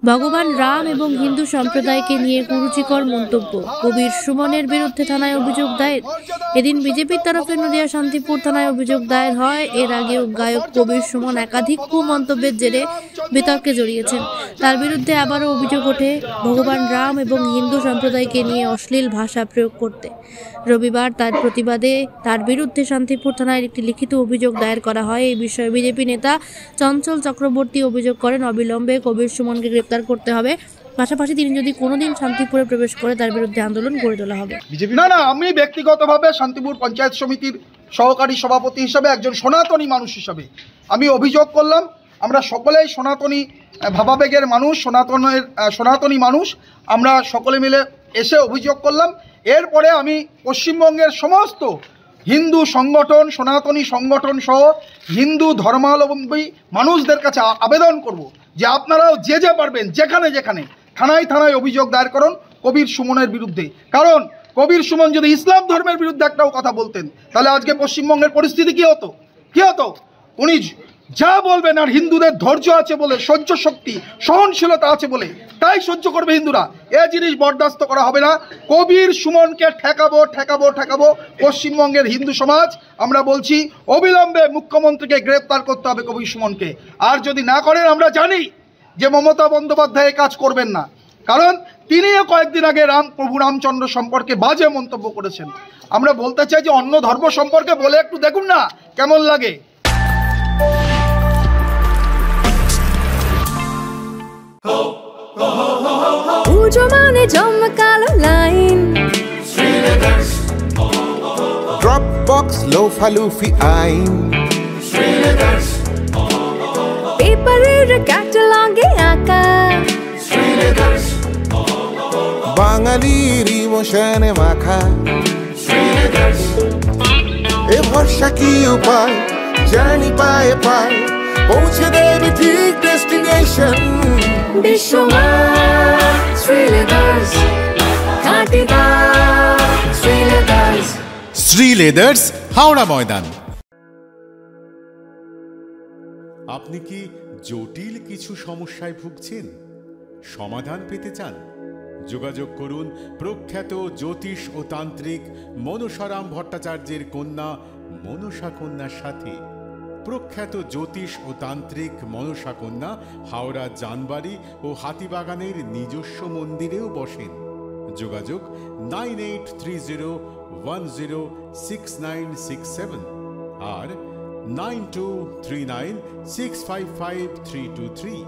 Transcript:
ভগবান রাম এবং হিন্দু সম্প্রদায়কে নিয়ে কুরুচিকর মন্তব্য, কবির সুমনের বিরুদ্ধে থানায় অভিযোগ দায়ের। এদিন বিজেপির তরফে নদিয়া শান্তিপুর থানায় অভিযোগ দায়ের হয়। এর আগেও গায়ক কবির সুমন একাধিক কুমন্তব্যের জেরে বিতর্কে জড়িয়েছেন। তার বিরুদ্ধে আবারও অভিযোগ ওঠে ভগবান রাম এবং হিন্দু সম্প্রদায়কে নিয়ে অশ্লীল ভাষা প্রয়োগ করতে। রবিবার তার প্রতিবাদে তার বিরুদ্ধে শান্তিপুর থানায় একটি লিখিত অভিযোগ দায়ের করা হয়। এই বিষয়ে বিজেপি নেতা চঞ্চল চক্রবর্তী অভিযোগ করেন, অবিলম্বে কবির সুমনকে গ্রেপ্তার করতে হবে, পাশাপাশি তিনি যদি কোনোদিন শান্তিপুরে প্রবেশ করে তার বিরুদ্ধে আন্দোলন গড়ে তোলা হবে। না, আমি ব্যক্তিগতভাবে শান্তিপুর পঞ্চায়েত সমিতির সহকারী সভাপতি হিসাবে, একজন সনাতনী মানুষ হিসাবে আমি অভিযোগ করলাম। আমরা সকলেই সনাতনী ভাবাবেগের মানুষ, সনাতনী মানুষ, আমরা সকলে মিলে এসে অভিযোগ করলাম। এরপরে আমি পশ্চিমবঙ্গের সমস্ত হিন্দু সংগঠন, সনাতনী সংগঠন সহ হিন্দু ধর্মাবলম্বী মানুষদের কাছে আবেদন করব যে আপনারাও যে পারবেন যেখানে থানায় অভিযোগ দায়ের করুন কবির সুমনের বিরুদ্ধে। কারণ কবির সুমন যদি ইসলাম ধর্মের বিরুদ্ধে একটাও কথা বলতেন তাহলে আজকে পশ্চিমবঙ্গের পরিস্থিতি কি হতো? উনি যা বলবেন, আর হিন্দুদের ধৈর্য আছে বলে, সহ্য শক্তি, সহনশীলতা আছে বলে তাই সহ্য করবে হিন্দুরা। এ জিনিস বরদাস্ত করা হবে না। কবির সুমনকে ঠেকাবো পশ্চিমবঙ্গের হিন্দু সমাজ। আমরা বলছি অবিলম্বে মুখ্যমন্ত্রীকে গ্রেপ্তার করতে হবে কবির সুমনকে। আর যদি না করেন, আমরা জানি যে মমতা বন্দ্যোপাধ্যায় কাজ করবেন না, কারণ তিনিও কয়েকদিন আগে প্রভু রামচন্দ্র সম্পর্কে বাজে মন্তব্য করেছেন। আমরা বলতে চাই যে অন্য ধর্ম সম্পর্কে বলে একটু দেখুন না কেমন লাগে। Dropbox lofa lufi ain পেপারের ক্যাটালগে আঁকা বাঙালির ইমোশনে মাখা এ ভরসা কি উপায় জানি পায়ে পৌঁছে দেবে ঠিক ডেস্টিনেশন বিশ্বমান শ্রীলেদার্স খাঁটিদার শ্রীলেদার্স। শ্রীলেদার্স, হাওড়া ময়দান। আপনি কি জটিল কিছু সমস্যায় ভুগছেন? সমাধান পেতে চান? যোগাযোগ করুন প্রখ্যাত জ্যোতিষ ও তান্ত্রিক মনসারাম ভট্টাচার্যের কন্যা মনসা কন্যার সাথে। প্রখ্যাত জ্যোতিষ ও তান্ত্রিক মনসা কন্যা হাওড়া জানবাড়ি ও হাতিবাগানের নিজস্ব মন্দিরেও বসেন। যোগাযোগ 9830106967 আর 9239655323।